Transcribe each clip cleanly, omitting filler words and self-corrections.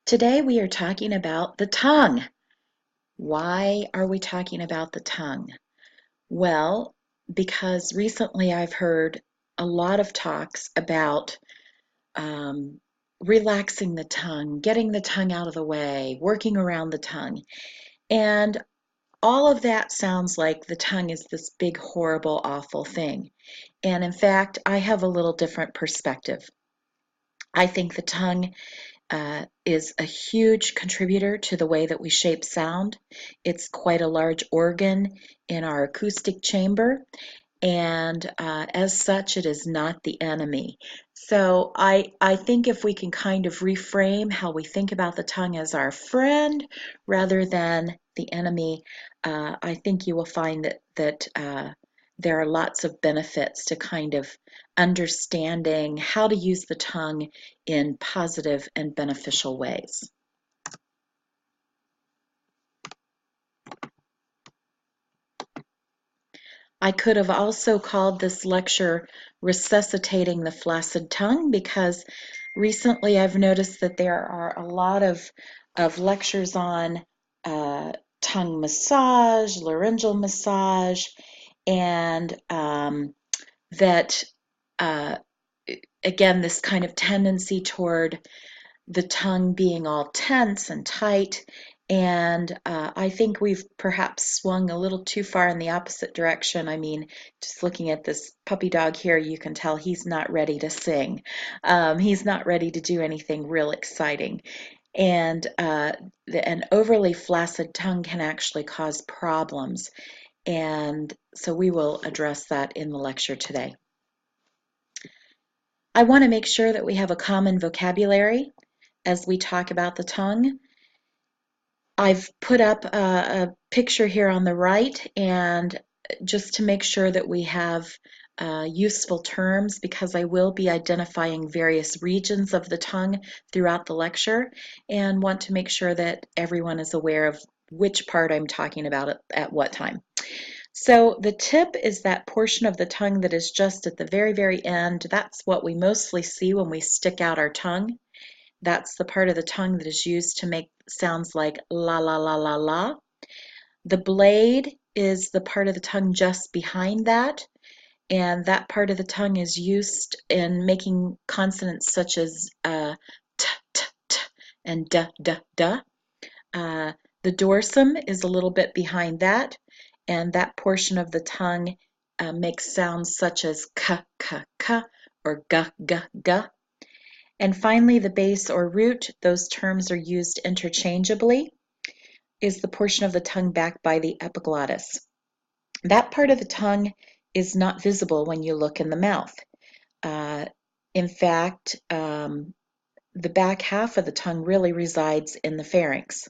Today we are talking about the tongue. Why are we talking about the tongue? Well, because recently I've heard a lot of talks about um, relaxing the tongue, getting the tongue out of the way, working around the tongue. And all of that sounds like the tongue is this big, horrible, awful thing. And in fact, I have a little different perspective. I think the tongue is a huge contributor to the way that we shape sound. It's quite a large organ in our acoustic chamber, and as such, it is not the enemy. So I think if we can kind of reframe how we think about the tongue as our friend rather than the enemy, I think you will find that there are lots of benefits to kind of understanding how to use the tongue in positive and beneficial ways. I could have also called this lecture Resuscitating the Flaccid Tongue because recently I've noticed that there are a lot of lectures on tongue massage, laryngeal massage, and that uh, again, this kind of tendency toward the tongue being all tense and tight. And I think we've perhaps swung a little too far in the opposite direction. I mean, just looking at this puppy dog here, you can tell he's not ready to sing. He's not ready to do anything real exciting. And an overly flaccid tongue can actually cause problems. And so we will address that in the lecture today. I want to make sure that we have a common vocabulary as we talk about the tongue. I've put up a picture here on the right, and just to make sure that we have useful terms, because I will be identifying various regions of the tongue throughout the lecture and want to make sure that everyone is aware of which part I'm talking about at what time. So the tip is that portion of the tongue that is just at the very, very end. That's what we mostly see when we stick out our tongue. That's the part of the tongue that is used to make sounds like la la la la la. The blade is the part of the tongue just behind that, and that part of the tongue is used in making consonants such as t, t, t, and d, d, d. The dorsum is a little bit behind that, and that portion of the tongue makes sounds such as k, k, k, or g, g, g. And finally, the base or root, those terms are used interchangeably, is the portion of the tongue back by the epiglottis. That part of the tongue is not visible when you look in the mouth. In fact, the back half of the tongue really resides in the pharynx.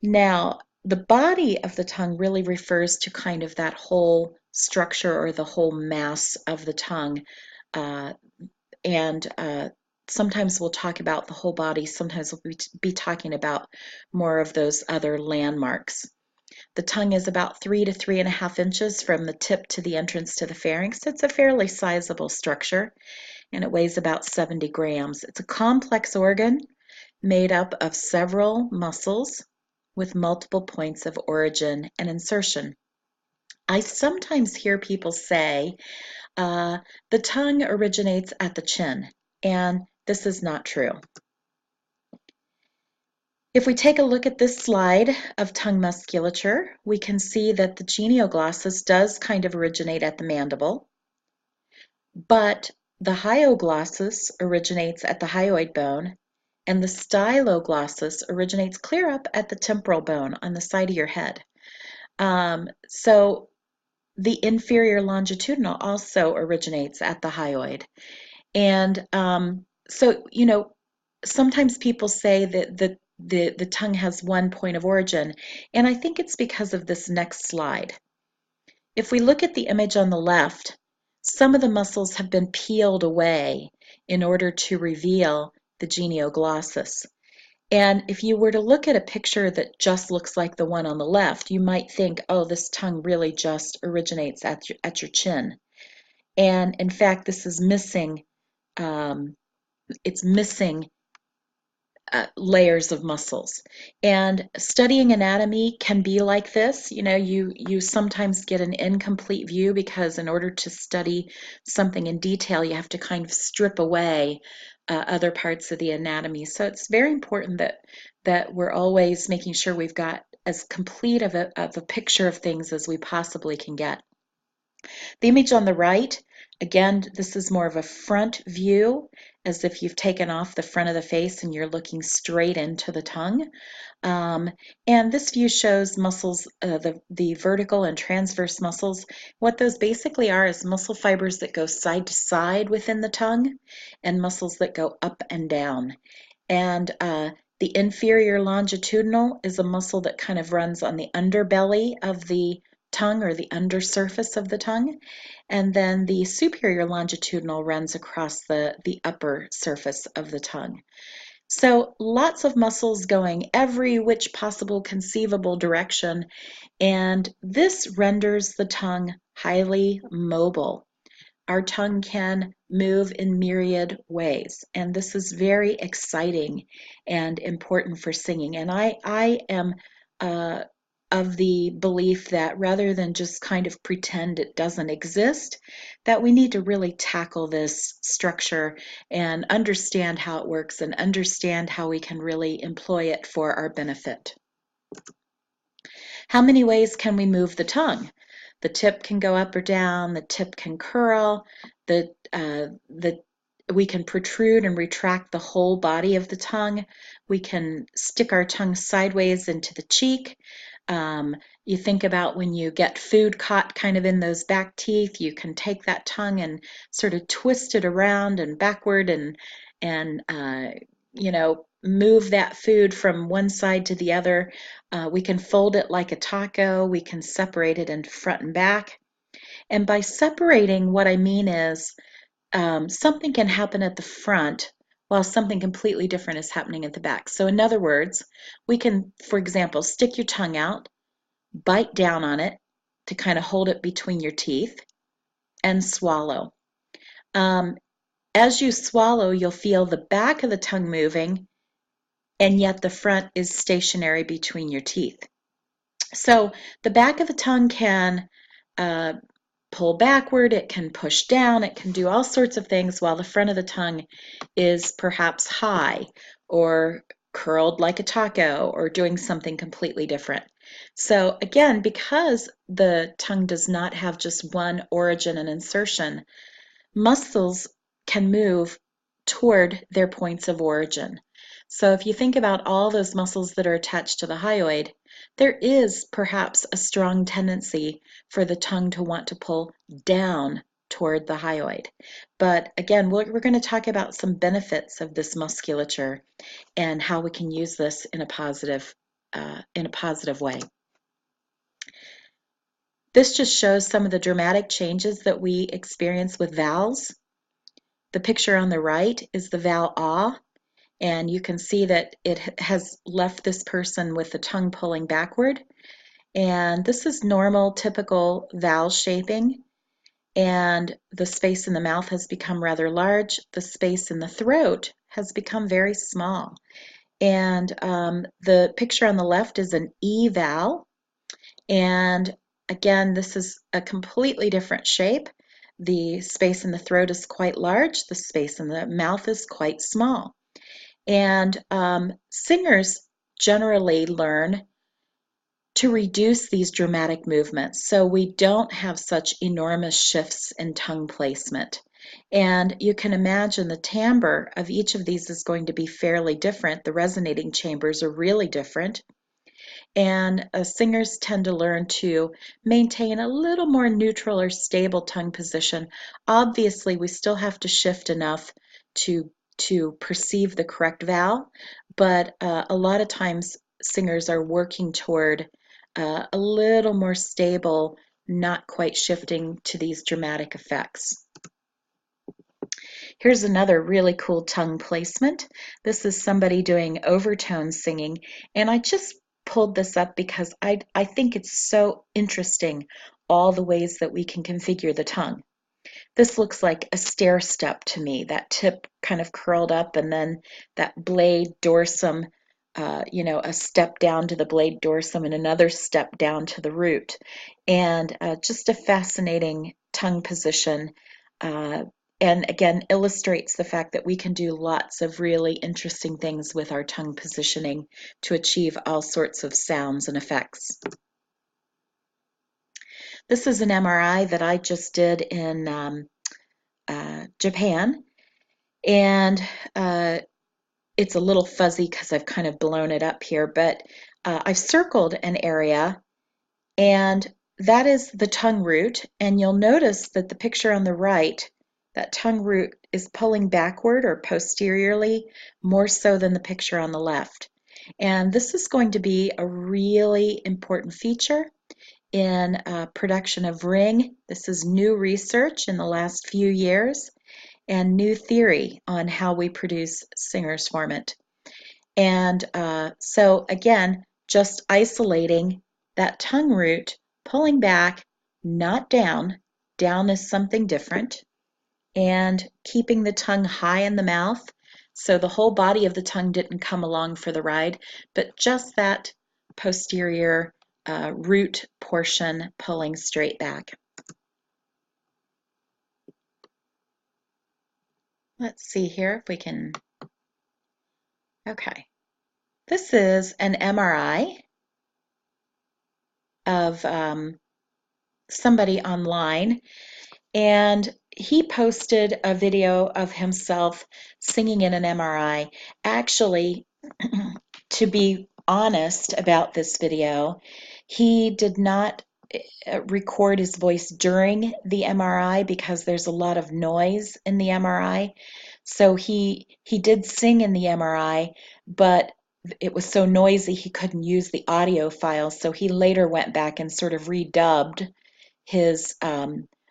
Now, the body of the tongue really refers to kind of that whole structure or the whole mass of the tongue. And sometimes we'll talk about the whole body, sometimes we'll be talking about more of those other landmarks. The tongue is about 3 to 3.5 inches from the tip to the entrance to the pharynx. It's a fairly sizable structure, and it weighs about 70 grams. It's a complex organ made up of several muscles with multiple points of origin and insertion. I sometimes hear people say the tongue originates at the chin, and this is not true. If we take a look at this slide of tongue musculature, we can see that the genioglossus does kind of originate at the mandible, but the hyoglossus originates at the hyoid bone, and the styloglossus originates clear up at the temporal bone on the side of your head. So the inferior longitudinal also originates at the hyoid. And so, you know, sometimes people say that the tongue has one point of origin, and I think it's because of this next slide. If we look at the image on the left, some of the muscles have been peeled away in order to reveal the genioglossus. And if you were to look at a picture that just looks like the one on the left, you might think, oh, this tongue really just originates at your chin. And in fact, this is missing, it's missing layers of muscles. And studying anatomy can be like this. You know, you sometimes get an incomplete view because in order to study something in detail, you have to kind of strip away other parts of the anatomy. So it's very important that we're always making sure we've got as complete of a picture of things as we possibly can get. The image on the right, again, this is more of a front view, as if you've taken off the front of the face and you're looking straight into the tongue. And this view shows muscles, the vertical and transverse muscles. What those basically are is muscle fibers that go side to side within the tongue and muscles that go up and down. And the inferior longitudinal is a muscle that kind of runs on the underbelly of the tongue or the undersurface of the tongue. And then the superior longitudinal runs across the upper surface of the tongue. So lots of muscles going every which possible conceivable direction, and this renders the tongue highly mobile. Our tongue can move in myriad ways, and this is very exciting and important for singing. And I am uh, of the belief that rather than just kind of pretend it doesn't exist, that we need to really tackle this structure and understand how it works and understand how we can really employ it for our benefit. How many ways can we move the tongue? The tip can go up or down, the tip can curl, we can protrude and retract the whole body of the tongue. We can stick our tongue sideways into the cheek. You think about when you get food caught kind of in those back teeth, you can take that tongue and sort of twist it around and backward and you know, move that food from one side to the other. We can fold it like a taco. We can separate it into front and back. And by separating, what I mean is something can happen at the front while something completely different is happening at the back. So in other words, we can, for example, stick your tongue out, bite down on it to kind of hold it between your teeth, and swallow. As you swallow, you'll feel the back of the tongue moving, and yet the front is stationary between your teeth. So the back of the tongue can pull backward, it can push down, it can do all sorts of things, while the front of the tongue is perhaps high or curled like a taco or doing something completely different. So again, because the tongue does not have just one origin and insertion, muscles can move toward their points of origin. So if you think about all those muscles that are attached to the hyoid, there is perhaps a strong tendency for the tongue to want to pull down toward the hyoid. But again, we're going to talk about some benefits of this musculature and how we can use this in a positive way. This just shows some of the dramatic changes that we experience with vowels. The picture on the right is the vowel ah, and you can see that it has left this person with the tongue pulling backward. And this is normal, typical vowel shaping. And the space in the mouth has become rather large. The space in the throat has become very small. And the picture on the left is an E vowel. And again, this is a completely different shape. The space in the throat is quite large. The space in the mouth is quite small. And singers generally learn to reduce these dramatic movements so we don't have such enormous shifts in tongue placement. And you can imagine the timbre of each of these is going to be fairly different. The resonating chambers are really different. And singers tend to learn to maintain a little more neutral or stable tongue position. Obviously, we still have to shift enough to perceive the correct vowel, but a lot of times singers are working toward a little more stable, not quite shifting to these dramatic effects. Here's another really cool tongue placement. This is somebody doing overtone singing, and I just pulled this up because I think it's so interesting, all the ways that we can configure the tongue. This looks like a stair step to me, that tip kind of curled up and then that blade dorsum, a step down to the blade dorsum and another step down to the root. And just a fascinating tongue position. And again, illustrates the fact that we can do lots of really interesting things with our tongue positioning to achieve all sorts of sounds and effects. This is an MRI that I just did in Japan, and it's a little fuzzy because I've kind of blown it up here, but I've circled an area, and that is the tongue root, and you'll notice that the picture on the right, that tongue root is pulling backward or posteriorly more so than the picture on the left. And this is going to be a really important feature in production of ring. This is new research in the last few years and new theory on how we produce singer's formant. And so again, just isolating that tongue root, pulling back, not down. Down is something different. And keeping the tongue high in the mouth. So the whole body of the tongue didn't come along for the ride, but just that posterior root portion pulling straight back. Let's see here if we can. Okay. This is an MRI of somebody online, and he posted a video of himself singing in an MRI. Actually, to be honest about this video, he did not record his voice during the MRI because there's a lot of noise in the MRI. So he did sing in the MRI, but it was so noisy he couldn't use the audio files. So he later went back and sort of redubbed his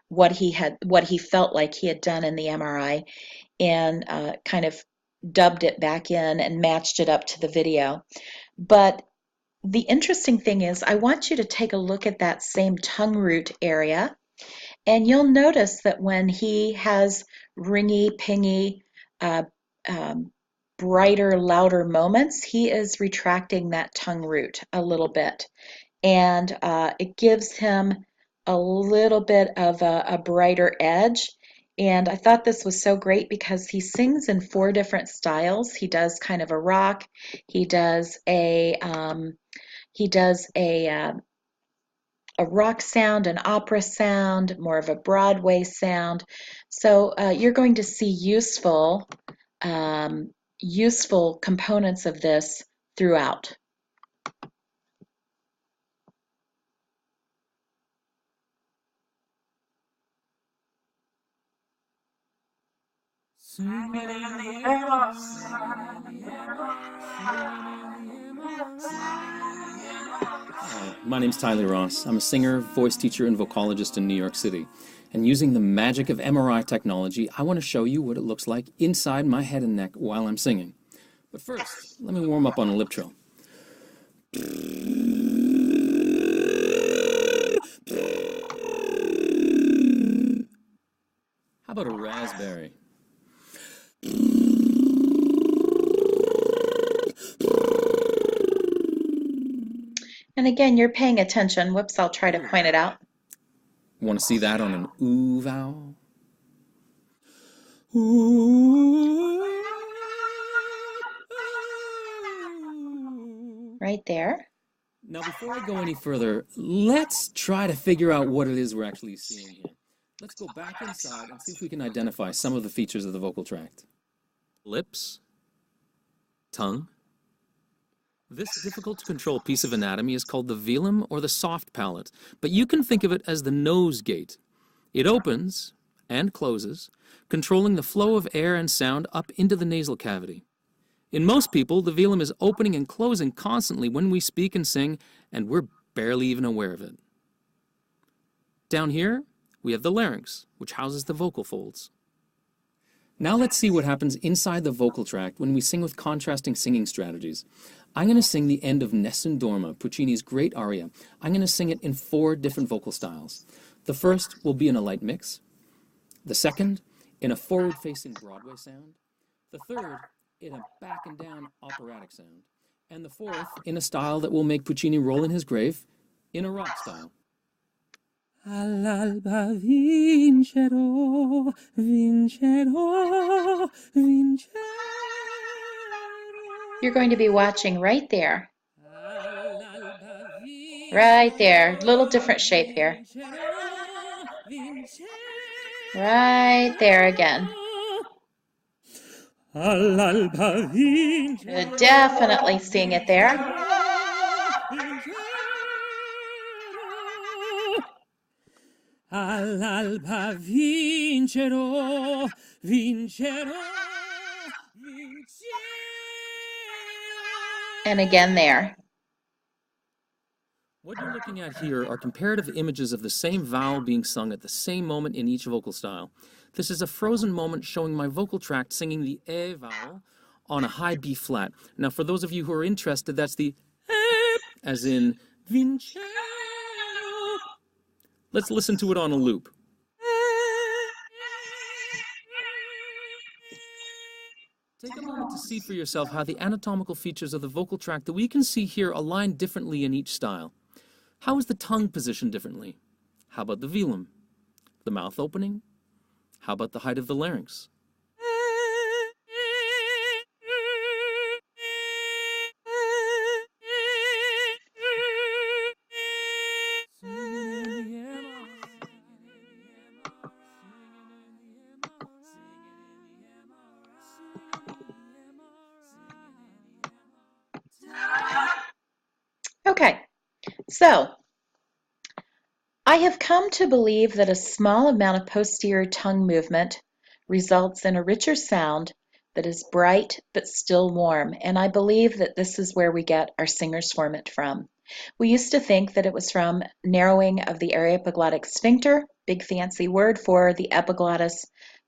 what he felt like he had done in the MRI, and kind of dubbed it back in and matched it up to the video. But the interesting thing is, I want you to take a look at that same tongue root area, and you'll notice that when he has ringy, pingy, uh, um, brighter, louder moments, he is retracting that tongue root a little bit. And it gives him a little bit of a brighter edge. And I thought this was so great because he sings in 4 different styles. He does kind of a rock, he does a rock sound, an opera sound, more of a Broadway sound. So you're going to see useful components of this throughout. Hi, my name's Tyler Ross. I'm a singer, voice teacher, and vocalist in New York City. And using the magic of MRI technology, I want to show you what it looks like inside my head and neck while I'm singing. But first, let me warm up on a lip trill. How about a raspberry? And again, you're paying attention. Whoops, I'll try to point it out. Want to see that on an ooh vowel? Ooh. Right there. Now, before I go any further, let's try to figure out what it is we're actually seeing here. Let's go back inside and see if we can identify some of the features of the vocal tract. Lips, tongue. This difficult-to-control piece of anatomy is called the velum or the soft palate, but you can think of it as the nose gate. It opens and closes, controlling the flow of air and sound up into the nasal cavity. In most people, the velum is opening and closing constantly when we speak and sing, and we're barely even aware of it. Down here, we have the larynx, which houses the vocal folds. Now let's see what happens inside the vocal tract when we sing with contrasting singing strategies. I'm going to sing the end of Nessun Dorma, Puccini's great aria. I'm going to sing it in 4 different vocal styles. The first will be in a light mix. The second, in a forward-facing Broadway sound. The third, in a back and down operatic sound. And the fourth, in a style that will make Puccini roll in his grave, in a rock style. All'alba vincerò, vincerò, vincerò. You're going to be watching right there. Right there. Little different shape here. Right there again. Definitely seeing it there. All'alba vincerò, vincerò, vincerò. And again there. What you're looking at here are comparative images of the same vowel being sung at the same moment in each vocal style. This is a frozen moment showing my vocal tract singing the E vowel on a high B flat. Now, for those of you who are interested, that's the E, as in vincerò. Let's listen to it on a loop. Take a moment to see for yourself how the anatomical features of the vocal tract that we can see here align differently in each style. How is the tongue positioned differently? How about the velum? The mouth opening? How about the height of the larynx? Okay, so I have come to believe that a small amount of posterior tongue movement results in a richer sound that is bright but still warm, and I believe that this is where we get our singer's formant from. We used to think that it was from narrowing of the aryepiglottic sphincter, big fancy word for the epiglottis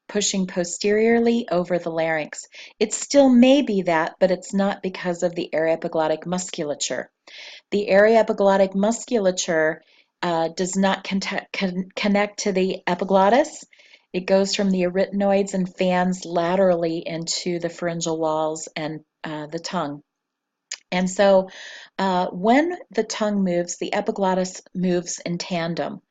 pushing posteriorly over the larynx. It still may be that, but it's not because of the aryepiglottic musculature. The aryepiglottic musculature does not connect to the epiglottis. It goes from the arytenoids and fans laterally into the pharyngeal walls and the tongue. And so when the tongue moves, the epiglottis moves in tandem,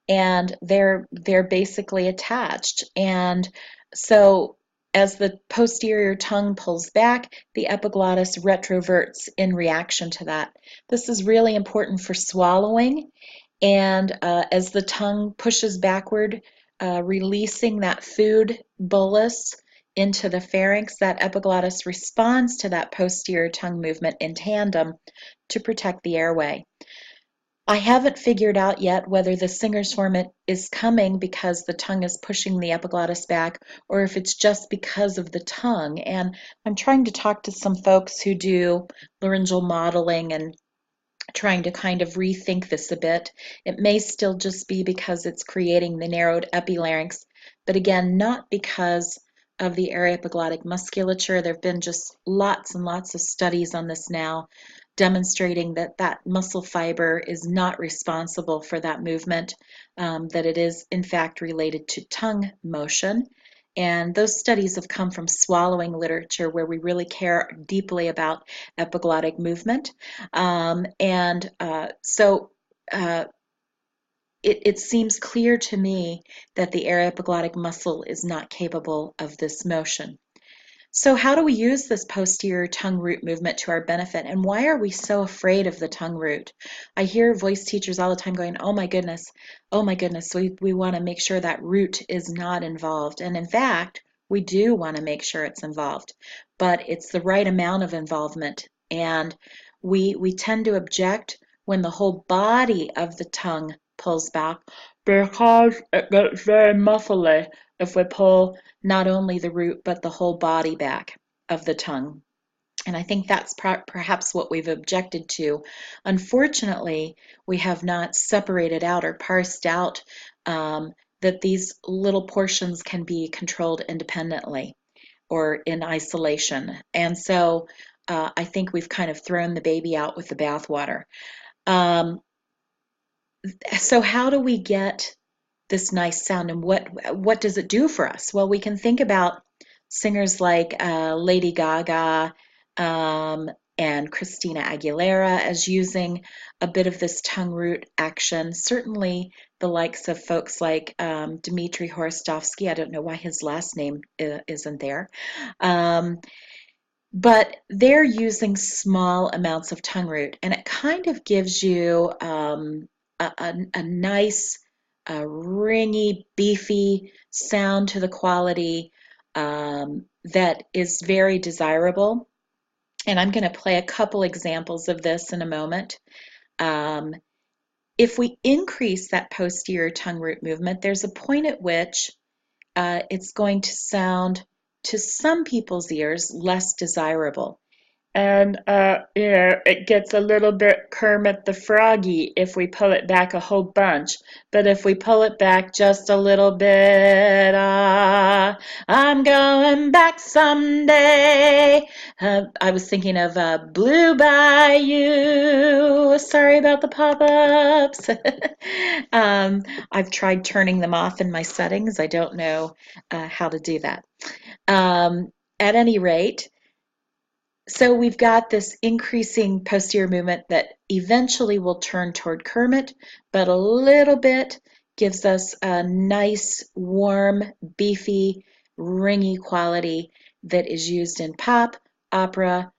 and they're basically attached. And so as the posterior tongue pulls back, the epiglottis retroverts in reaction to that. This is really important for swallowing, and as the tongue pushes backward, releasing that food bolus into the pharynx, that epiglottis responds to that posterior tongue movement in tandem to protect the airway. I haven't figured out yet whether the singer's formant is coming because the tongue is pushing the epiglottis back, or if it's just because of the tongue. And I'm trying to talk to some folks who do laryngeal modeling and trying to kind of rethink this a bit. It may still just be because it's creating the narrowed epilarynx, but again, not because of the aryepiglottic musculature. There have been just lots and lots of studies on this now, demonstrating that that muscle fiber is not responsible for that movement, that it is in fact related to tongue motion. And those studies have come from swallowing literature, where we really care deeply about epiglottic movement. It seems clear to me that the aryepiglottic muscle is not capable of this motion. So how do we use this posterior tongue root movement to our benefit, and why are we so afraid of the tongue root? I hear voice teachers all the time going, oh my goodness, we want to make sure that root is not involved. And in fact, we do want to make sure it's involved, but it's the right amount of involvement. And we tend to object when the whole body of the tongue pulls back, because it gets very muscly if we pull not only the root but the whole body back of the tongue. And I think that's perhaps what we've objected to. Unfortunately, we have not separated out or parsed out that these little portions can be controlled independently or in isolation. And so I think we've kind of thrown the baby out with the bathwater. So how do we get this nice sound. And what does it do for us? Well, we can think about singers like Lady Gaga um, and Christina Aguilera as using a bit of this tongue root action. Certainly the likes of folks like Dmitry Horistovsky. I don't know why his last name isn't there. Um, but they're using small amounts of tongue root, and it kind of gives you a nice, ringy, beefy sound to the quality that is very desirable. And I'm going to play a couple examples of this in a moment. Um, if we increase that posterior tongue root movement, there's a point at which it's going to sound, to some people's ears, less desirable. And, it gets a little bit Kermit the Froggy if we pull it back a whole bunch. But if we pull it back just a little bit, I'm going back someday. I was thinking of Blue Bayou. Sorry about the pop-ups. I've tried turning them off in my settings. I don't know how to do that. At any rate, so we've got this increasing posterior movement that eventually will turn toward Kermit, but a little bit gives us a nice, warm, beefy, ringy quality that is used in pop, opera,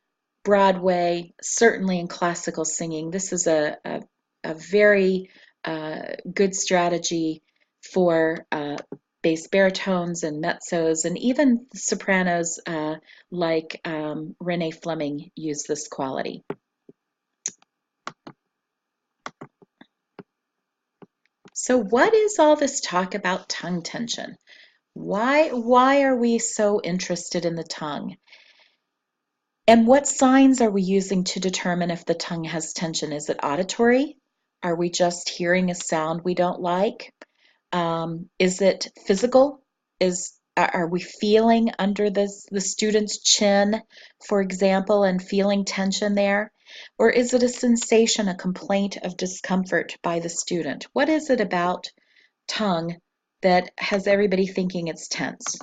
Broadway, certainly in classical singing. This is a very good strategy for bass baritones and mezzos, and even sopranos like Renee Fleming use this quality. So what is all this talk about tongue tension? Why are we so interested in the tongue? And what signs are we using to determine if the tongue has tension? Is it auditory? Are we just hearing a sound we don't like? Is it physical? Are we feeling under the student's chin, for example, and feeling tension there? Or is it a sensation, a complaint of discomfort by the student? What is it about tongue that has everybody thinking it's tense?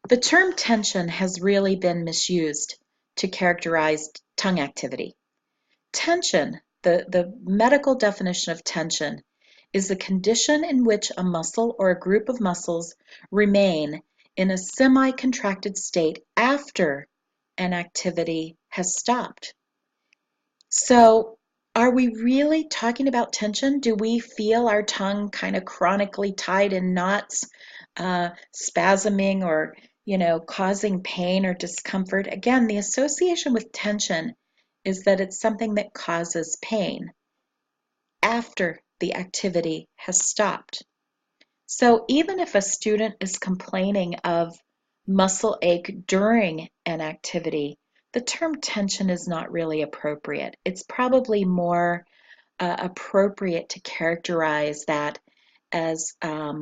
The term tension has really been misused to characterize tongue activity. Tension, the medical definition of tension, is the condition in which a muscle or a group of muscles remain in a semi-contracted state after an activity has stopped. So, are we really talking about tension? Do we feel our tongue kind of chronically tied in knots, spasming or, causing pain or discomfort? Again, the association with tension is that it's something that causes pain after the activity has stopped. So even if a student is complaining of muscle ache during an activity, the term tension is not really appropriate. It's probably more appropriate to characterize that as a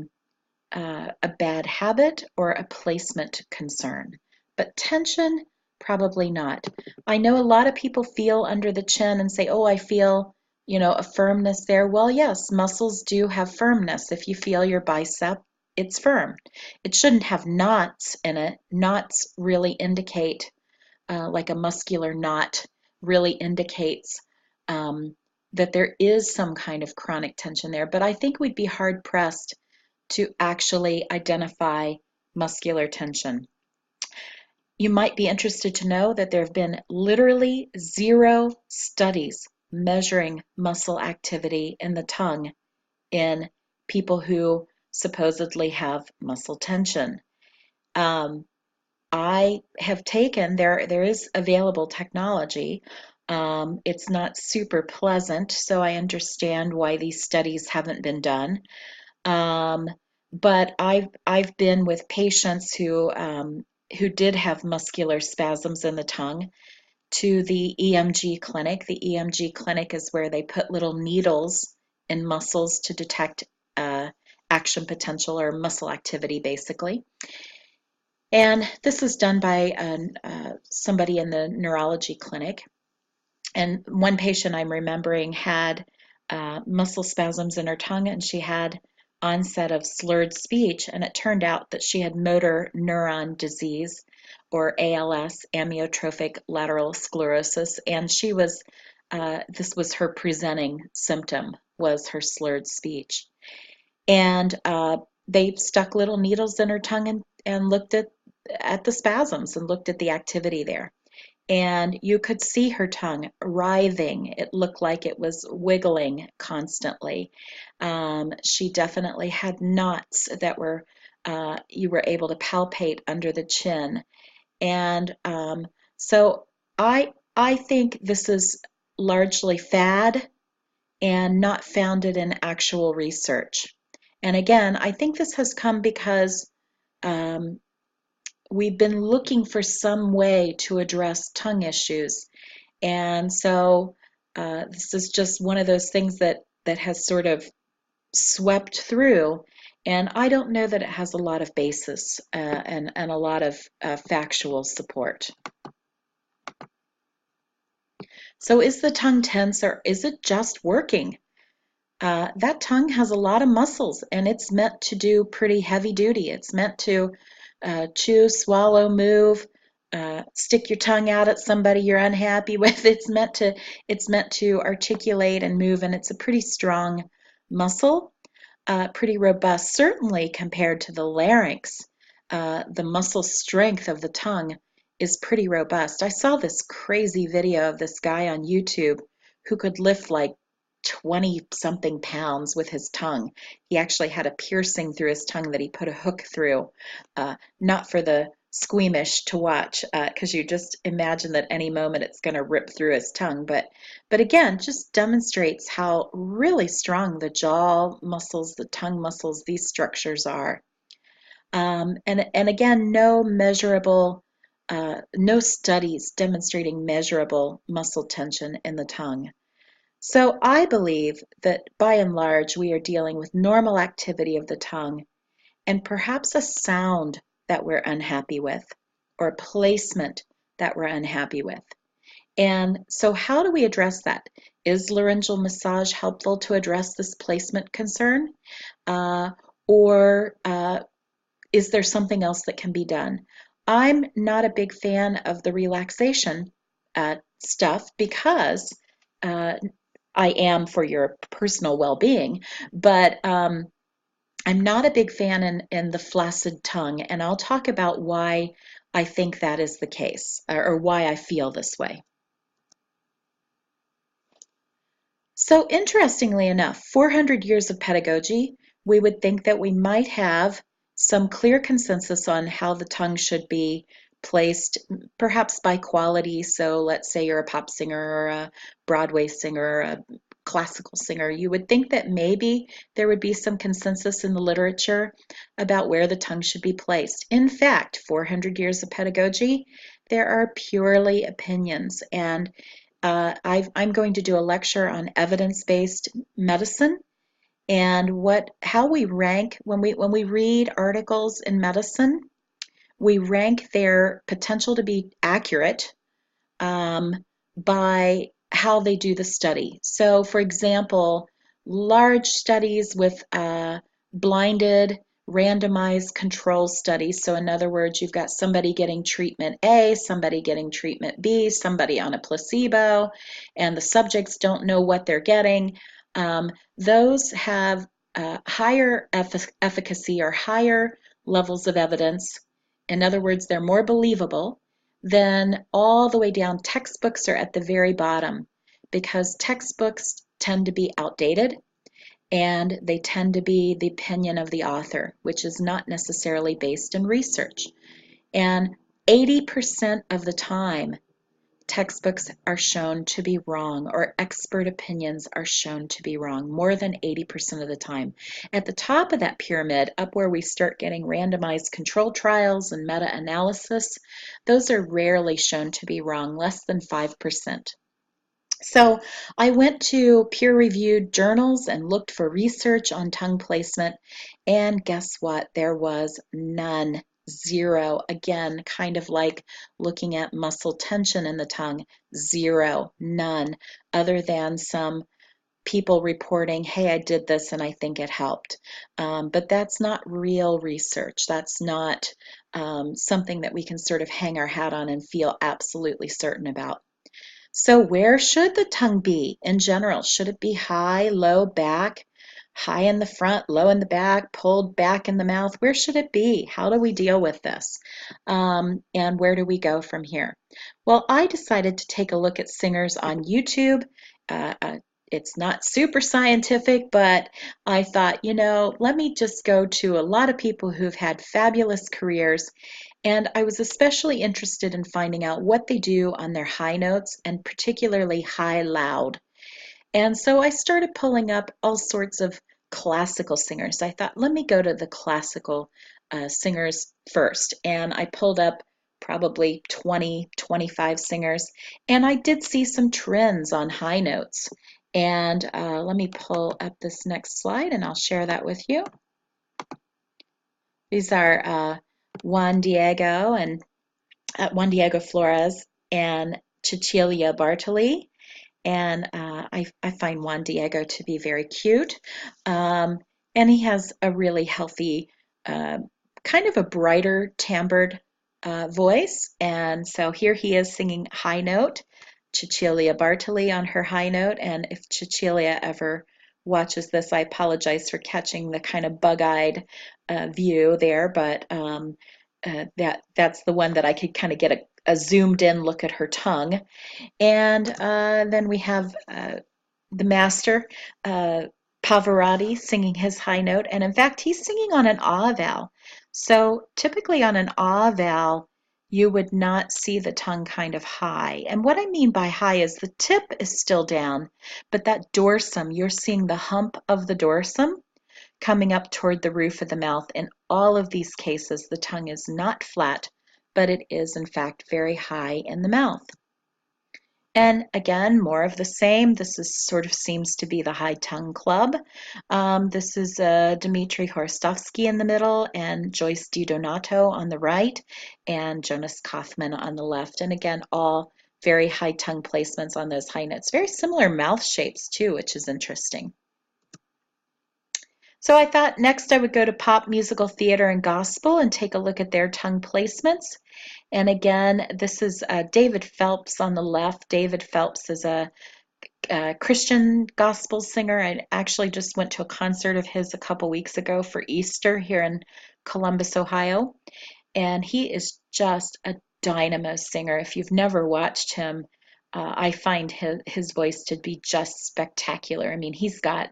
bad habit or a placement concern. But tension, probably not. I know a lot of people feel under the chin and say, oh, I feel, a firmness there. Well, yes, muscles do have firmness. If you feel your bicep, it's firm. It shouldn't have knots in it. Knots really indicate, like a muscular knot really indicates that there is some kind of chronic tension there. But I think we'd be hard pressed to actually identify muscular tension. You might be interested to know that there have been literally 0 studies measuring muscle activity in the tongue in people who supposedly have muscle tension. I have taken, there is available technology. It's not super pleasant, so I understand why these studies haven't been done. But I've been with patients who did have muscular spasms in the tongue to the EMG clinic. The EMG clinic is where they put little needles in muscles to detect action potential or muscle activity, basically. And this is done by somebody in the neurology clinic. And one patient I'm remembering had muscle spasms in her tongue, and she had onset of slurred speech, and it turned out that she had motor neuron disease, or ALS, amyotrophic lateral sclerosis, and she was this was her presenting symptom, was her slurred speech. And they stuck little needles in her tongue and looked at the spasms and looked at the activity there. And you could see her tongue writhing. It looked like it was wiggling constantly. She definitely had knots that were you were able to palpate under the chin. And so I think this is largely fad and not founded in actual research. And again, I think this has come because um, we've been looking for some way to address tongue issues. And so this is just one of those things that has sort of swept through. And I don't know that it has a lot of basis and a lot of factual support. So is the tongue tense, or is it just working? That tongue has a lot of muscles, and it's meant to do pretty heavy duty. It's meant to chew, swallow, move, stick your tongue out at somebody you're unhappy with. It's meant to articulate and move, and it's a pretty strong muscle, pretty robust, certainly compared to the larynx. The muscle strength of the tongue is pretty robust. I saw this crazy video of this guy on YouTube who could lift like 20 something pounds with his tongue. He actually had a piercing through his tongue that he put a hook through, not for the squeamish to watch, because you just imagine that any moment it's going to rip through his tongue. But again, just demonstrates how really strong the jaw muscles, the tongue muscles, these structures are. And again, no measurable, no studies demonstrating measurable muscle tension in the tongue. So I believe that by and large we are dealing with normal activity of the tongue and perhaps a sound that we're unhappy with or placement that we're unhappy with. And so how do we address that? Is laryngeal massage helpful to address this placement concern? Or is there something else that can be done? I'm not a big fan of the relaxation stuff because I am for your personal well-being, but I'm not a big fan in the flaccid tongue, and I'll talk about why I think that is the case, or why I feel this way. So interestingly enough, 400 years of pedagogy, we would think that we might have some clear consensus on how the tongue should be placed, perhaps by quality. So let's say you're a pop singer or a Broadway singer or a classical singer. You would think that maybe there would be some consensus in the literature about where the tongue should be placed. In fact, 400 years of pedagogy, there are purely opinions. And I'm going to do a lecture on evidence-based medicine and how we rank when we read articles in medicine. We rank their potential to be accurate by how they do the study. So, for example, large studies with blinded, randomized control studies. So, in other words, you've got somebody getting treatment A, somebody getting treatment B, somebody on a placebo, and the subjects don't know what they're getting. Those have higher efficacy or higher levels of evidence. In other words, they're more believable. Then all the way down, textbooks are at the very bottom because textbooks tend to be outdated and they tend to be the opinion of the author, which is not necessarily based in research. And 80% of the time, textbooks are shown to be wrong, or expert opinions are shown to be wrong, more than 80% of the time. At the top of that pyramid, up where we start getting randomized control trials and meta-analysis, those are rarely shown to be wrong, less than 5%. So I went to peer-reviewed journals and looked for research on tongue placement, and guess what? There was none. Zero. Again, kind of like looking at muscle tension in the tongue. Zero. None. Other than some people reporting, hey, I did this and I think it helped. But that's not real research. That's not something that we can sort of hang our hat on and feel absolutely certain about. So where should the tongue be in general? Should it be high, low, back, high in the front, low in the back, pulled back in the mouth? Where should it be? How do we deal with this? And where do we go from here? Well, I decided to take a look at singers on YouTube. Uh, uh, it's not super scientific, but I thought, let me just go to a lot of people who've had fabulous careers, and I was especially interested in finding out what they do on their high notes, and particularly high loud. And so I started pulling up all sorts of classical singers. I thought, let me go to the classical singers first. And I pulled up probably 20, 25 singers. And I did see some trends on high notes. And let me pull up this next slide and I'll share that with you. These are Juan Diego Flores and Cecilia Bartoli. And I find Juan Diego to be very cute. And he has a really healthy, kind of a brighter timbred voice. And so here he is singing high note, Cecilia Bartoli on her high note. And if Cecilia ever watches this, I apologize for catching the kind of bug-eyed view there, but that's the one that I could kind of get a zoomed in look at her tongue. And then we have the master, Pavarotti, singing his high note. And in fact, he's singing on an ah vowel. So typically on an ah vowel, you would not see the tongue kind of high. And what I mean by high is the tip is still down, but that dorsum, you're seeing the hump of the dorsum coming up toward the roof of the mouth. In all of these cases, the tongue is not flat, but it is in fact very high in the mouth. And again, more of the same. This is sort of seems to be the high tongue club. This is Dmitry Horstovsky in the middle and Joyce DiDonato on the right and Jonas Kaufman on the left. And again, all very high tongue placements on those high notes. Very similar mouth shapes too, which is interesting. So I thought next I would go to pop, musical, theater, and gospel and take a look at their tongue placements. And again, this is David Phelps on the left. David Phelps is a Christian gospel singer. I actually just went to a concert of his a couple weeks ago for Easter here in Columbus, Ohio. And he is just a dynamo singer. If you've never watched him, I find his voice to be just spectacular. I mean, he's got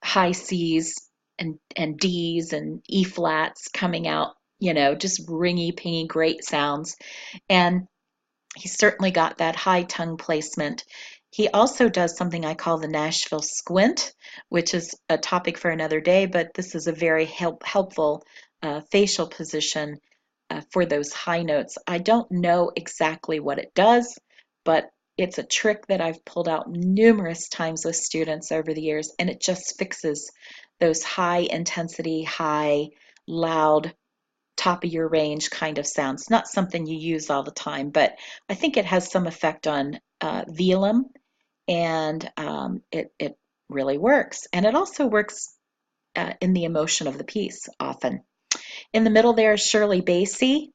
high C's and D's and E flats coming out, just ringy, pingy, great sounds. And he's certainly got that high tongue placement. He also does something I call the Nashville squint, which is a topic for another day, but this is a very helpful facial position for those high notes. I don't know exactly what it does, but it's a trick that I've pulled out numerous times with students over the years, and it just fixes those high intensity, high, loud, top of your range kind of sounds. Not something you use all the time, but I think it has some effect on velum, and it really works. And it also works in the emotion of the piece often. In the middle there is Shirley Bassey.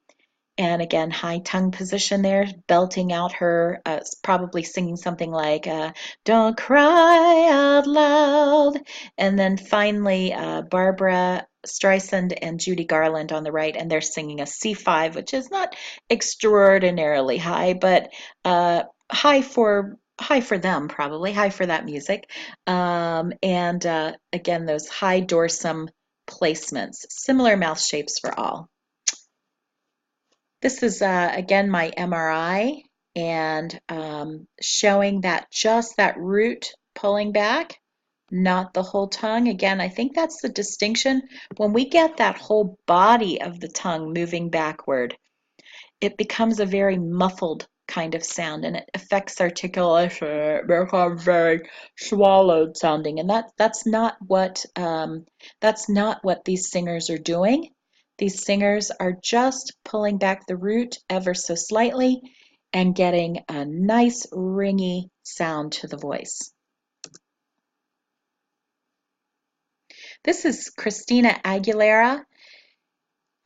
And again, high tongue position there, belting out her, probably singing something like, Don't Cry Out Loud. And then finally, Barbara Streisand and Judy Garland on the right, and they're singing a C5, which is not extraordinarily high, but high for them, probably, high for that music. And again, those high dorsum placements, similar mouth shapes for all. This is, again, my MRI and showing that just that root pulling back, not the whole tongue. Again, I think that's the distinction. When we get that whole body of the tongue moving backward, it becomes a very muffled kind of sound and it affects articulation. It becomes very swallowed sounding, and that's not what these singers are doing. These singers are just pulling back the root ever so slightly and getting a nice ringy sound to the voice. This is Christina Aguilera.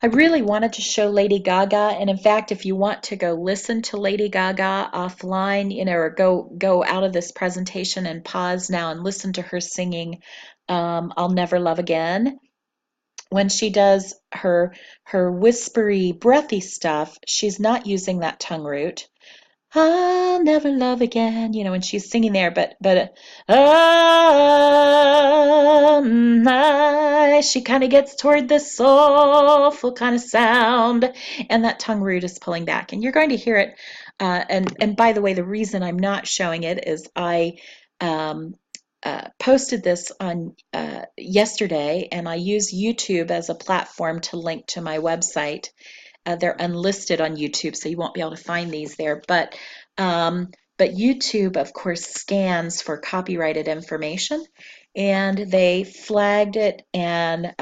I really wanted to show Lady Gaga, and in fact, if you want to go listen to Lady Gaga offline, or go out of this presentation and pause now and listen to her singing I'll Never Love Again. When she does her whispery, breathy stuff, she's not using that tongue root. I'll never love again, when she's singing there, but she kind of gets toward this soulful kind of sound, and that tongue root is pulling back, and you're going to hear it. And by the way, the reason I'm not showing it is I posted this on yesterday, and I use YouTube as a platform to link to my website. They're unlisted on YouTube, so you won't be able to find these there. But YouTube, of course, scans for copyrighted information, and they flagged it and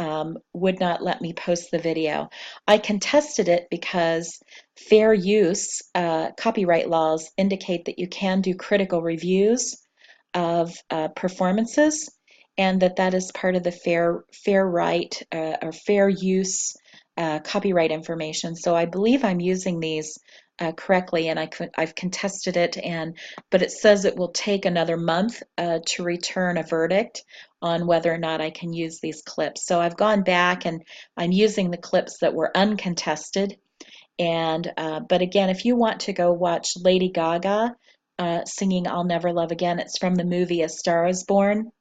would not let me post the video. I contested it because fair use copyright laws indicate that you can do critical reviews of performances, and that is part of the fair right or fair use copyright information. So I believe I'm using these correctly, and I've contested it, but it says it will take another month to return a verdict on whether or not I can use these clips. So I've gone back and I'm using the clips that were uncontested. And but again, if you want to go watch Lady Gaga singing I'll Never Love Again, it's from the movie A Star Is Born.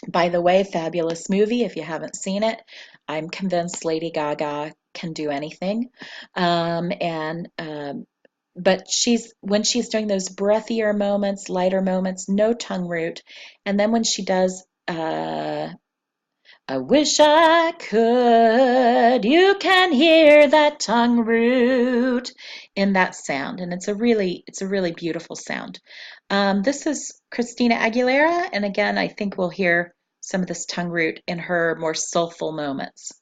By the way, fabulous movie if you haven't seen it. I'm convinced Lady Gaga can do anything. But when she's doing those breathier moments, lighter moments, no tongue root. And then when she does I wish I could. You can hear that tongue root in that sound, and it's a really beautiful sound. This is Christina Aguilera, and again, I think we'll hear some of this tongue root in her more soulful moments.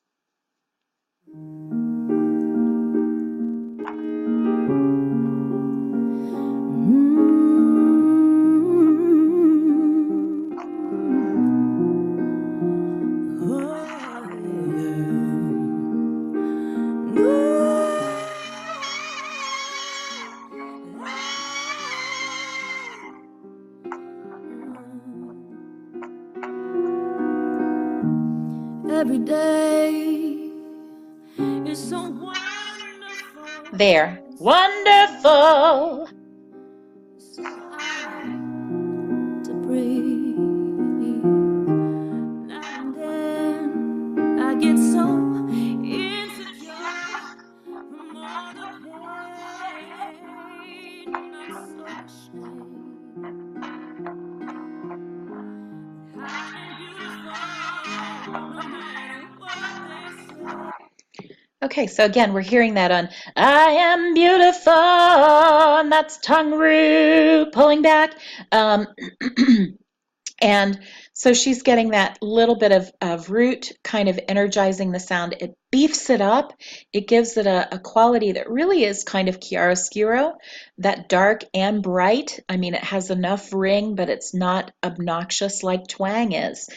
Every day is so wonderful. There, wonderful. So hard to breathe. And then I get so insecure from all the pain. I'm so ashamed. Okay, so again, we're hearing that on I am beautiful, and that's tongue root pulling back. And so she's getting that little bit of root kind of energizing the sound. It beefs it up. It gives it a quality that really is kind of chiaroscuro, that dark and bright. I mean, it has enough ring, but it's not obnoxious like twang is.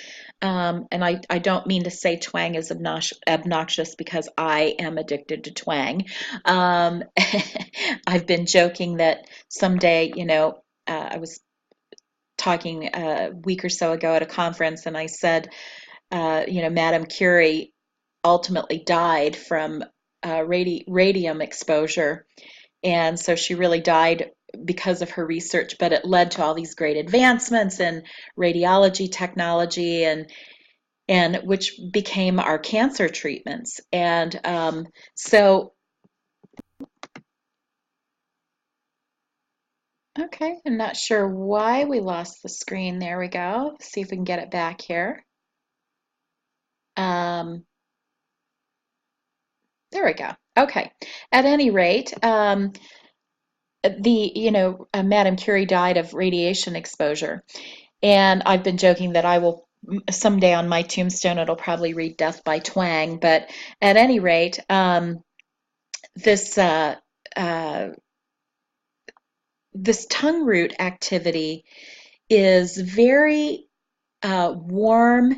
And I don't mean to say twang is obnoxious because I am addicted to twang. I've been joking that someday, I was talking a week or so ago at a conference, and I said, Madame Curie ultimately died from radium exposure, and so she really died because of her research, but it led to all these great advancements in radiology technology and which became our cancer treatments. And okay, I'm not sure why we lost the screen. There we go. See if we can get it back here. There we go. Okay. At any rate, Madame Curie died of radiation exposure, and I've been joking that I will someday on my tombstone it'll probably read "Death by Twang." But at any rate, this this tongue root activity is very warm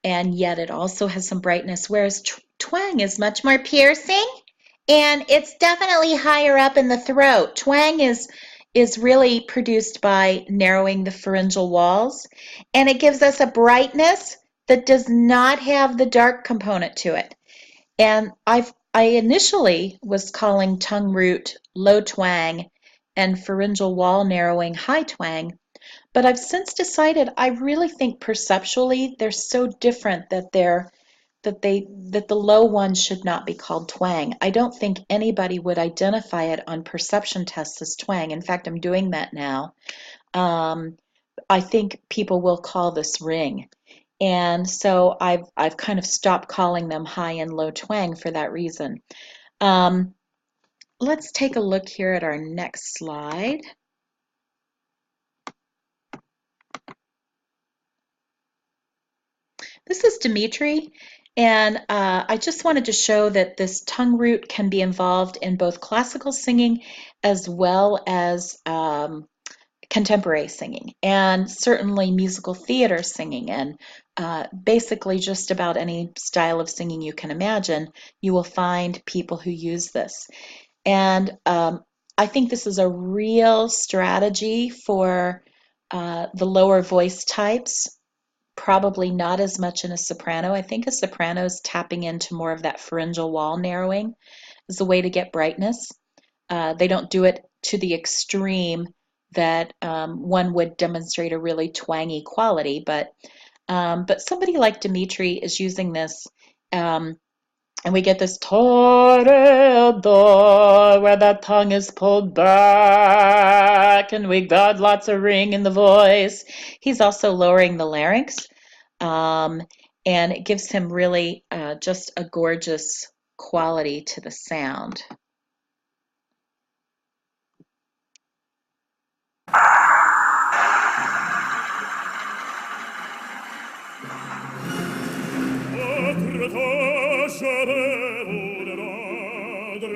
and yet it also has some brightness, whereas twang is much more piercing, and it's definitely higher up in the throat. Twang is really produced by narrowing the pharyngeal walls, and it gives us a brightness that does not have the dark component to it. And I initially was calling tongue root low twang and pharyngeal wall narrowing high twang, but I've since decided I really think perceptually they're so different that the low one should not be called twang. I don't think anybody would identify it on perception tests as twang. In fact, I'm doing that now. I think people will call this ring. And so I've kind of stopped calling them high and low twang for that reason. Let's take a look here at our next slide. This is Dimitri, and I just wanted to show that this tongue root can be involved in both classical singing as well as contemporary singing, and certainly musical theater singing, and basically just about any style of singing you can imagine, you will find people who use this. And I think this is a real strategy for the lower voice types. Probably not as much in a soprano. I think a soprano is tapping into more of that pharyngeal wall narrowing as a way to get brightness. They don't do it to the extreme that one would demonstrate a really twangy quality, but somebody like Dimitri is using this, and we get this toreador, where that tongue is pulled back, and we got lots of ring in the voice. He's also lowering the larynx, and it gives him really just a gorgeous quality to the sound.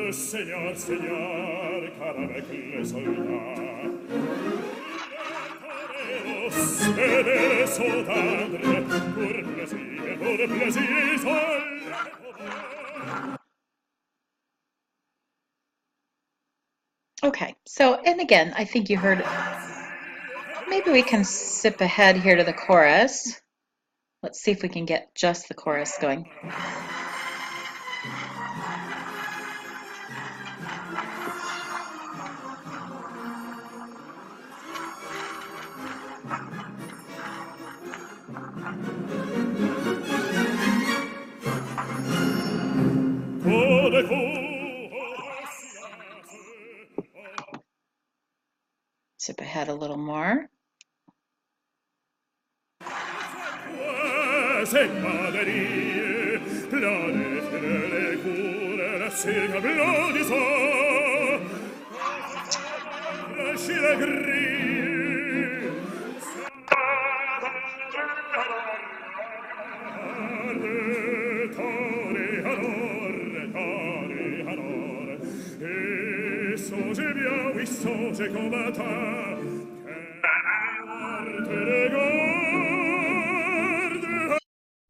Seigneur, Seigneur, car avec les soldats et les soldats pour plaisir, Okay, so, and again, I think you heard, maybe we can skip ahead here to the chorus. Let's see if we can get just the chorus going. Skip ahead a little more.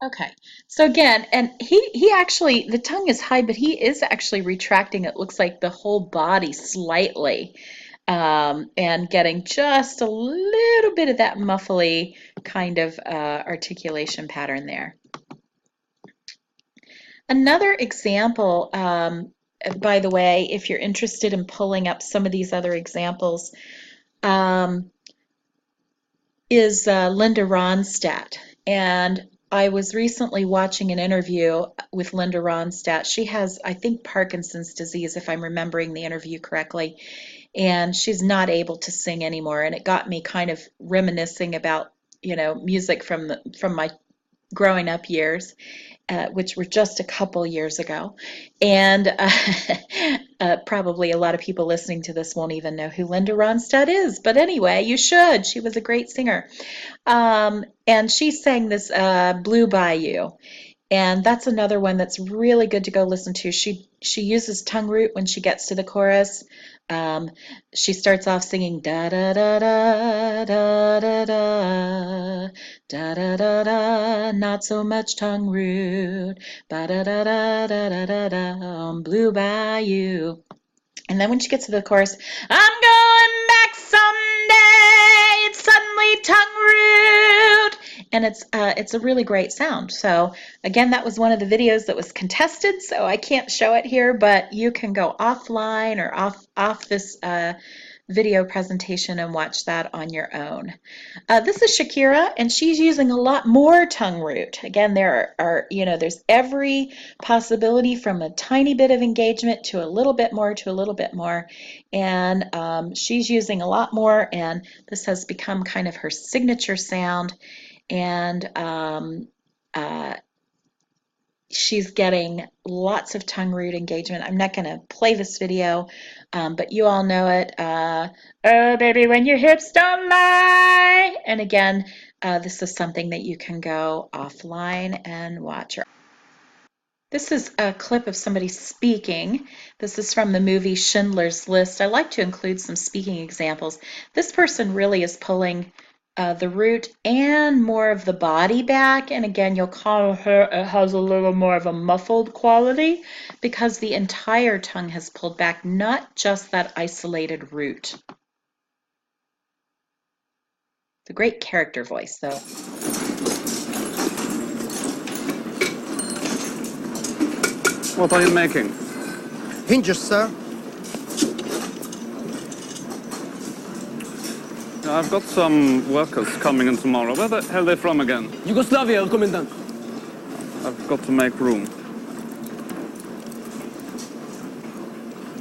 Okay, so again, and he actually, the tongue is high, but he is actually retracting, it looks like the whole body slightly, and getting just a little bit of that muffly kind of articulation pattern there. Another example, by the way, if you're interested in pulling up some of these other examples, is Linda Ronstadt. And I was recently watching an interview with Linda Ronstadt. She has, I think, Parkinson's disease, if I'm remembering the interview correctly, and she's not able to sing anymore. And it got me kind of reminiscing about, music from my growing up years, which were just a couple years ago. And probably a lot of people listening to this won't even know who Linda Ronstadt is. But anyway, you should. She was a great singer. And she sang this Blue Bayou. And that's another one that's really good to go listen to. She uses tongue root when she gets to the chorus, She starts off singing da da da da da da da da da da da, not so much tongue root, ba da da da da da da da, on Blue Bayou. And then when she gets to the chorus, I'm going back someday, it's suddenly tongue root. And it's a really great sound. So again, that was one of the videos that was contested, so I can't show it here, but you can go offline or off this video presentation and watch that on your own. This is Shakira, and she's using a lot more tongue root. Again, there's every possibility from a tiny bit of engagement to a little bit more to a little bit more, and she's using a lot more, and this has become kind of her signature sound, and she's getting lots of tongue root engagement. I'm not going to play this video, but you all know it. Oh, baby, when your hips don't lie. And again, this is something that you can go offline and watch. This is a clip of somebody speaking. This is from the movie Schindler's List. I like to include some speaking examples. This person really is pulling the root and more of the body back, and again, you'll call her, it has a little more of a muffled quality because the entire tongue has pulled back, not just that isolated root. It's a great character voice, though. What are you making? Hinges, sir. I've got some workers coming in tomorrow. Where the hell are they from again? Yugoslavia, Commandant. I've got to make room.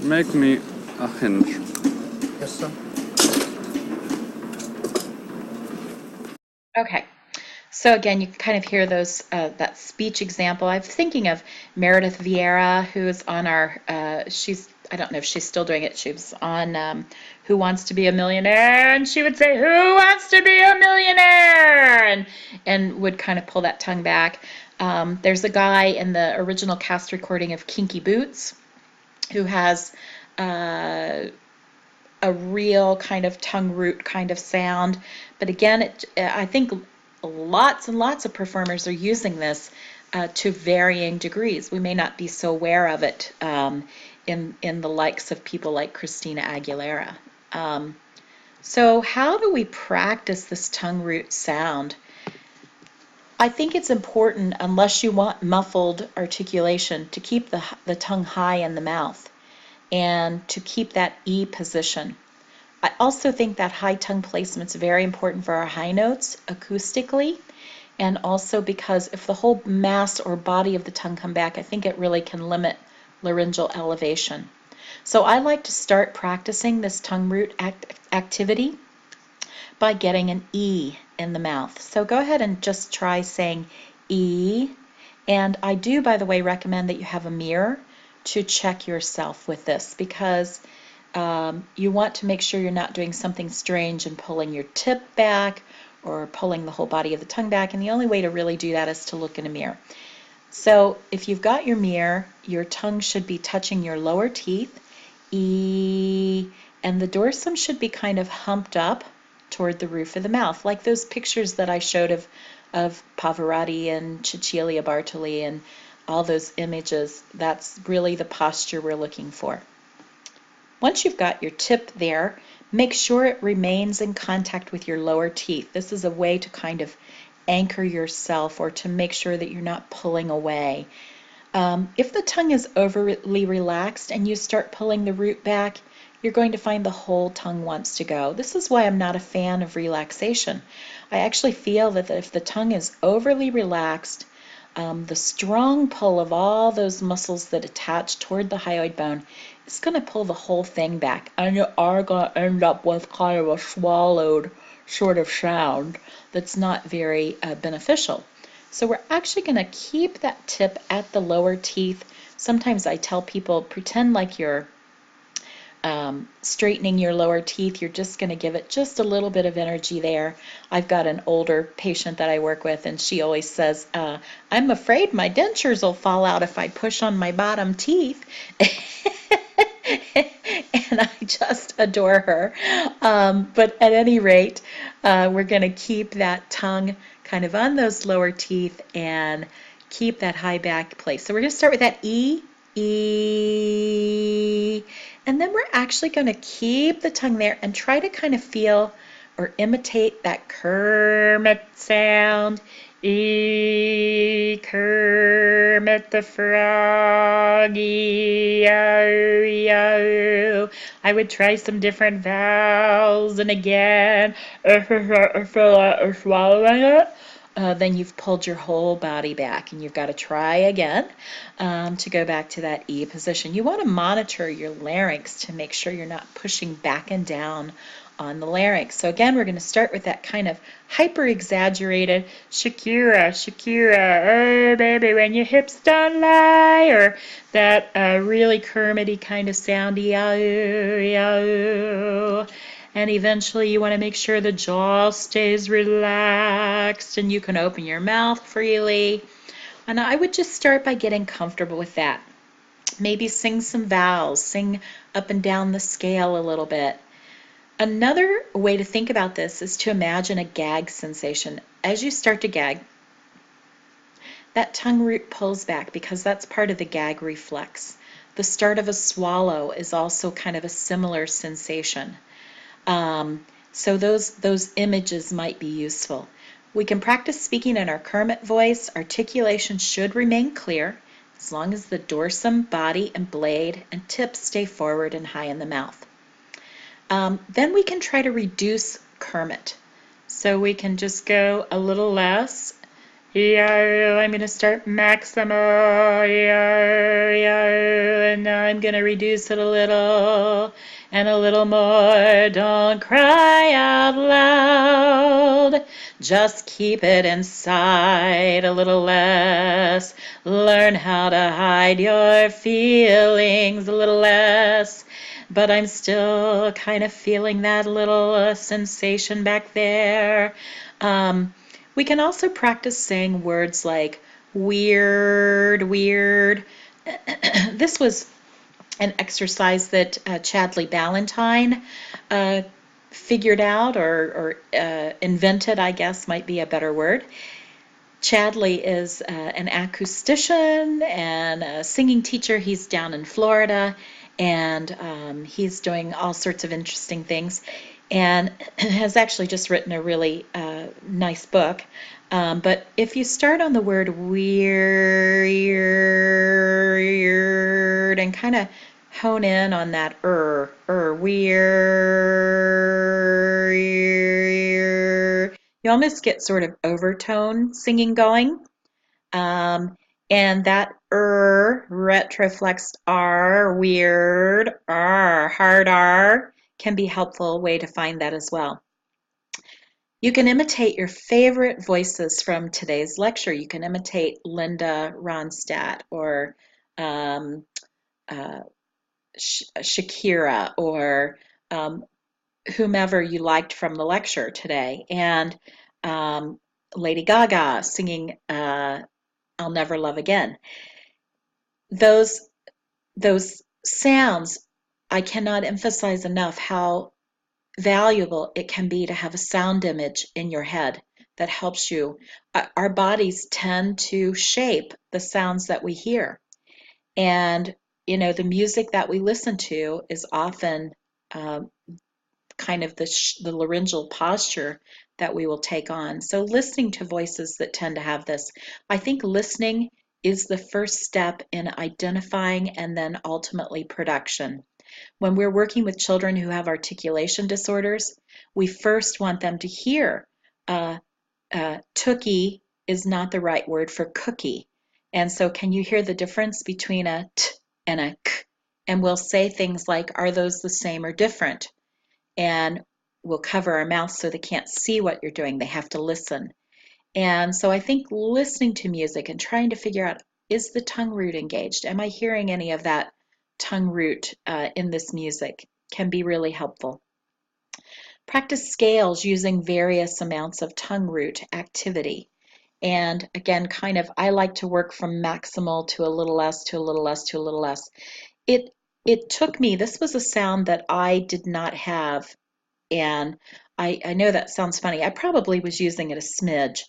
Make me a hinge. Yes, sir. Okay. So again, you can kind of hear those that speech example. I'm thinking of Meredith Vieira, who's on our, I don't know if she's still doing it. She was on Who Wants to Be a Millionaire, and she would say, "Who wants to be a millionaire?" and would kind of pull that tongue back. There's a guy in the original cast recording of Kinky Boots who has a real kind of tongue root kind of sound. But again, I think lots and lots of performers are using this to varying degrees. We may not be so aware of it in the likes of people like Christina Aguilera. So how do we practice this tongue root sound? I think it's important, unless you want muffled articulation, to keep the tongue high in the mouth and to keep that E position. I also think that high tongue placement is very important for our high notes acoustically, and also because if the whole mass or body of the tongue come back, I think it really can limit laryngeal elevation. So I like to start practicing this tongue root activity by getting an E in the mouth. So go ahead and just try saying E, and I do, by the way, recommend that you have a mirror to check yourself with this, because you want to make sure you're not doing something strange and pulling your tip back or pulling the whole body of the tongue back, and the only way to really do that is to look in a mirror. So if you've got your mirror, your tongue should be touching your lower teeth, E, and the dorsum should be kind of humped up toward the roof of the mouth, like those pictures that I showed of Pavarotti and Cecilia Bartoli and all those images. That's really the posture we're looking for. Once you've got your tip there, make sure it remains in contact with your lower teeth. This is a way to kind of anchor yourself or to make sure that you're not pulling away. If the tongue is overly relaxed and you start pulling the root back, you're going to find the whole tongue wants to go. This is why I'm not a fan of relaxation. I actually feel that if the tongue is overly relaxed, the strong pull of all those muscles that attach toward the hyoid bone is going to pull the whole thing back, and you are going to end up with kind of a swallowed sort of sound that's not very beneficial. So we're actually going to keep that tip at the lower teeth. Sometimes I tell people, pretend like you're straightening your lower teeth. You're just going to give it just a little bit of energy there. I've got an older patient that I work with, and she always says, I'm afraid my dentures will fall out if I push on my bottom teeth. and I just adore her. But at any rate, we're going to keep that tongue kind of on those lower teeth and keep that high back place. So we're going to start with that E, E, and then we're actually going to keep the tongue there and try to kind of feel or imitate that Kermit sound. E, Kermit the Frog, E-O-E-O. I would try some different vowels, and again, if you're swallowing it, then you've pulled your whole body back, and you've got to try again to go back to that E position. You want to monitor your larynx to make sure you're not pushing back and down on the larynx. So again, we're going to start with that kind of hyper-exaggerated Shakira, Shakira, oh baby, when your hips don't lie, or that really Kermity kind of sound, yahoo, yahoo. And eventually you want to make sure the jaw stays relaxed and you can open your mouth freely. And I would just start by getting comfortable with that. Maybe sing some vowels, sing up and down the scale a little bit. Another way to think about this is to imagine a gag sensation. As you start to gag, that tongue root pulls back because that's part of the gag reflex. The start of a swallow is also kind of a similar sensation. So those images might be useful. We can practice speaking in our Kermit voice. Articulation should remain clear as long as the dorsum, body, and blade and tips stay forward and high in the mouth. Then we can try to reduce Kermit. So we can just go a little less. I'm going to start Maximo, and now I'm going to reduce it a little, and a little more. Don't cry out loud, just keep it inside a little less. Learn how to hide your feelings a little less. But I'm still kind of feeling that little sensation back there. We can also practice saying words like weird, weird. This was an exercise that Chadley Ballantyne figured out or invented, I guess might be a better word. Chadley is an acoustician and a singing teacher. He's down in Florida, and he's doing all sorts of interesting things, and has actually just written a really nice book. But if you start on the word weird and kind of hone in on that weird, you almost get sort of overtone singing going. And that retroflexed R, weird, R, hard R, can be a helpful way to find that as well. You can imitate your favorite voices from today's lecture. You can imitate Linda Ronstadt or Shakira or whomever you liked from the lecture today. And Lady Gaga singing I'll Never Love Again. Those sounds, I cannot emphasize enough how valuable it can be to have a sound image in your head that helps you. Our bodies tend to shape the sounds that we hear. And, you know, the music that we listen to is often kind of the laryngeal posture that we will take on. So listening to voices that tend to have this, I think listening is the first step in identifying and then ultimately production. When we're working with children who have articulation disorders, we first want them to hear tookie is not the right word for cookie. And so can you hear the difference between a t and a k? And we'll say things like, are those the same or different? And we'll cover our mouths so they can't see what you're doing. They have to listen. And so I think listening to music and trying to figure out, is the tongue root engaged? Am I hearing any of that tongue root in this music? Can be really helpful. Practice scales using various amounts of tongue root activity. And again, kind of, I like to work from maximal to a little less, to a little less, to a little less. It it took me, this was a sound that I did not have, and I know that sounds funny. I probably was using it a smidge,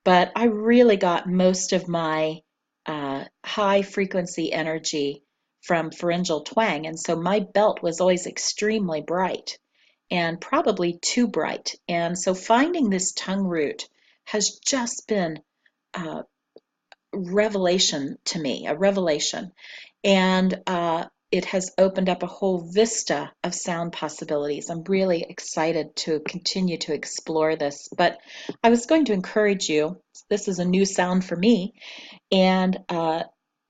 but I really got most of my high frequency energy from pharyngeal twang, and so my belt was always extremely bright and probably too bright. And so finding this tongue root has just been a revelation to me, a revelation. And it has opened up a whole vista of sound possibilities. I'm really excited to continue to explore this. But I was going to encourage you, this is a new sound for me, and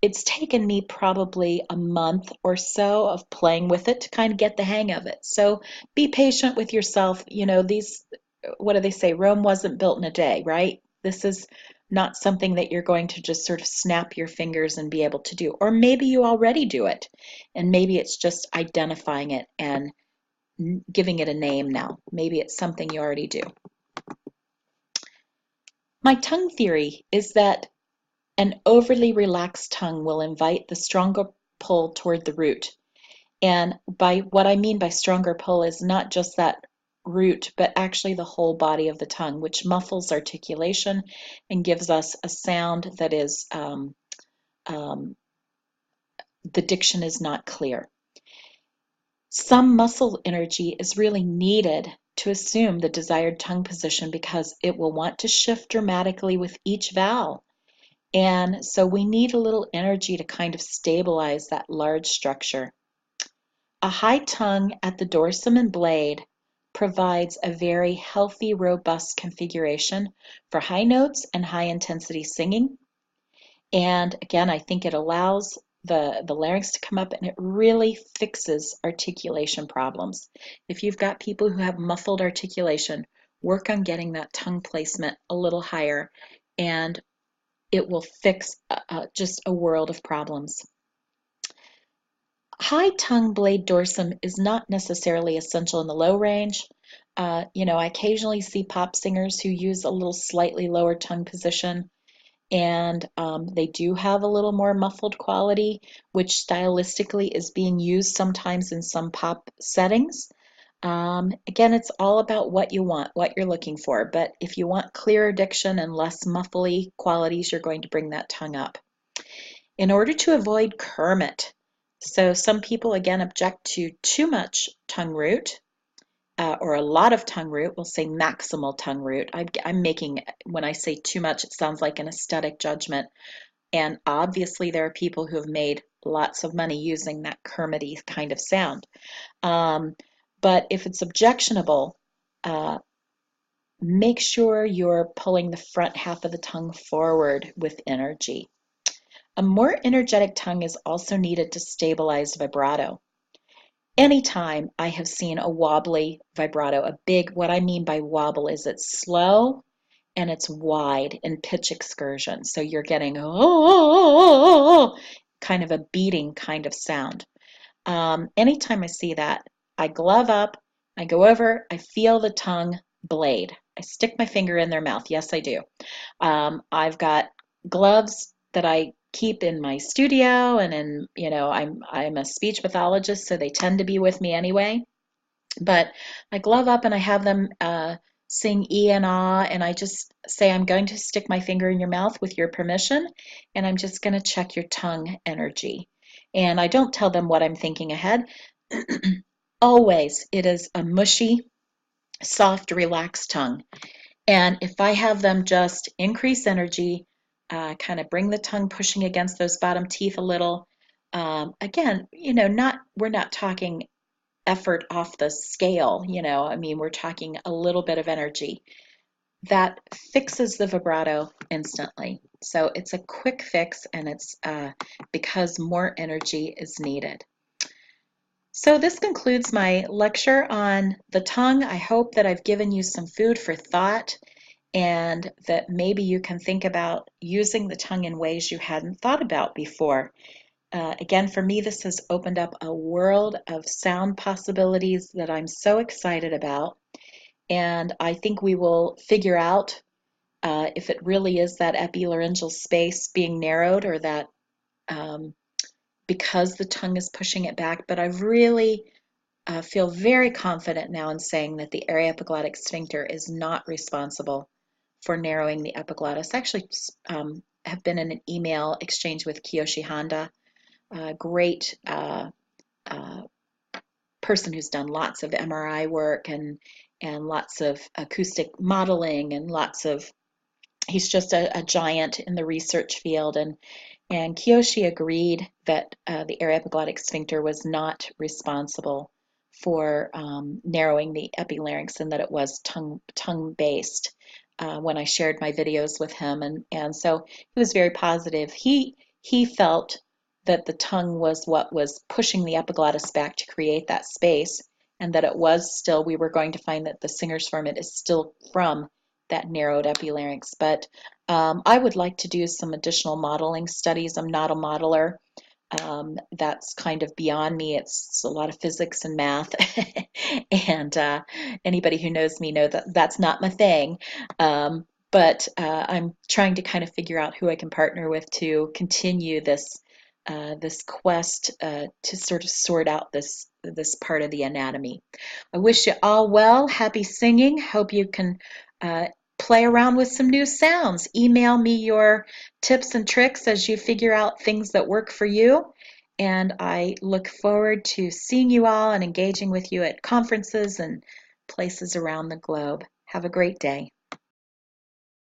it's taken me probably a month or so of playing with it to kind of get the hang of it. So be patient with yourself. You know, these, what do they say? Rome wasn't built in a day, right? This is not something that you're going to just sort of snap your fingers and be able to do. Or maybe you already do it, and maybe it's just identifying it and giving it a name now. Maybe it's something you already do. My tongue theory is that an overly relaxed tongue will invite the stronger pull toward the root. And by what I mean by stronger pull is not just that root, but actually the whole body of the tongue, which muffles articulation and gives us a sound that is, the diction is not clear. Some muscle energy is really needed to assume the desired tongue position because it will want to shift dramatically with each vowel. And so we need a little energy to kind of stabilize that large structure. A high tongue at the dorsum and blade provides a very healthy, robust configuration for high notes and high intensity singing. And again, I think it allows the larynx to come up, and it really fixes articulation problems. If you've got people who have muffled articulation, work on getting that tongue placement a little higher, and it will fix just a world of problems. High tongue blade dorsum is not necessarily essential in the low range. I occasionally see pop singers who use a little slightly lower tongue position, and they do have a little more muffled quality, which stylistically is being used sometimes in some pop settings. Again, it's all about what you want, what you're looking for. But if you want clearer diction and less muffly qualities, you're going to bring that tongue up. In order to avoid Kermit, so some people again object to too much tongue root or a lot of tongue root. We'll say maximal tongue root. I'm making, when I say too much, it sounds like an aesthetic judgment. And obviously there are people who have made lots of money using that Kermit-y kind of sound. But if it's objectionable, make sure you're pulling the front half of the tongue forward with energy. A more energetic tongue is also needed to stabilize vibrato. Anytime I have seen a wobbly vibrato, a big, what I mean by wobble is it's slow and it's wide in pitch excursion. So you're getting kind of a beating kind of sound. Anytime I see that, I glove up, I go over, I feel the tongue blade. I stick my finger in their mouth. Yes, I do. I've got gloves that I keep in my studio, and I'm a speech pathologist, so they tend to be with me anyway. But I glove up and I have them sing E and Ah, and I just say, I'm going to stick my finger in your mouth with your permission, and I'm just going to check your tongue energy. And I don't tell them what I'm thinking ahead. Always, it is a mushy, soft, relaxed tongue. And if I have them just increase energy, kind of bring the tongue pushing against those bottom teeth a little. Again, we're not talking effort off the scale, we're talking a little bit of energy. That fixes the vibrato instantly. So it's a quick fix, and it's because more energy is needed. So this concludes my lecture on the tongue. I hope that I've given you some food for thought, and that maybe you can think about using the tongue in ways you hadn't thought about before. Again, for me, this has opened up a world of sound possibilities that I'm so excited about, and I think we will figure out if it really is that epilaryngeal space being narrowed, or that because the tongue is pushing it back, but I really feel very confident now in saying that the aryepiglottic sphincter is not responsible for narrowing the epiglottis. I actually have been in an email exchange with Kiyoshi Handa, a great person who's done lots of MRI work and lots of acoustic modeling and he's just a giant in the research field, and Kiyoshi agreed that the aryepiglottic sphincter was not responsible for narrowing the epilarynx, and that it was tongue based when I shared my videos with him, and so he was very positive. He felt that the tongue was what was pushing the epiglottis back to create that space, and that it was still, we were going to find that the Singer's ferment is still from that narrowed epilarynx. But I would like to do some additional modeling studies. I'm not a modeler. That's kind of beyond me. It's a lot of physics and math, and anybody who knows me know that that's not my thing. But I'm trying to kind of figure out who I can partner with to continue this quest to sort of sort out this part of the anatomy. I wish you all well. Happy singing. Hope you can play around with some new sounds. Email me your tips and tricks as you figure out things that work for you. And I look forward to seeing you all and engaging with you at conferences and places around the globe. Have a great day.